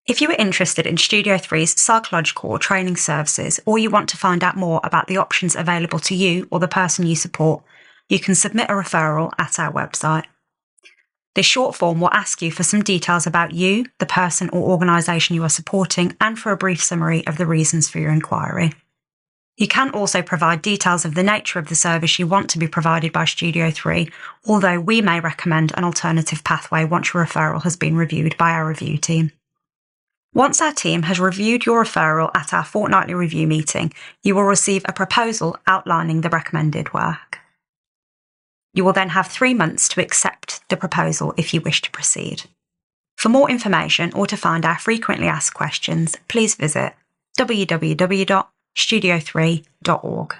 If you are interested in Studio 3's psychological or training services, or you want to find out more about the options available to you or the person you support, you can submit a referral at our website. This short form will ask you for some details about you, the person or organisation you are supporting, and for a brief summary of the reasons for your inquiry. You can also provide details of the nature of the service you want to be provided by Studio 3, although we may recommend an alternative pathway once your referral has been reviewed by our review team. Once our team has reviewed your referral at our fortnightly review meeting, you will receive a proposal outlining the recommended work. You will then have 3 months to accept the proposal if you wish to proceed. For more information or to find our frequently asked questions, please visit www.studio3.org.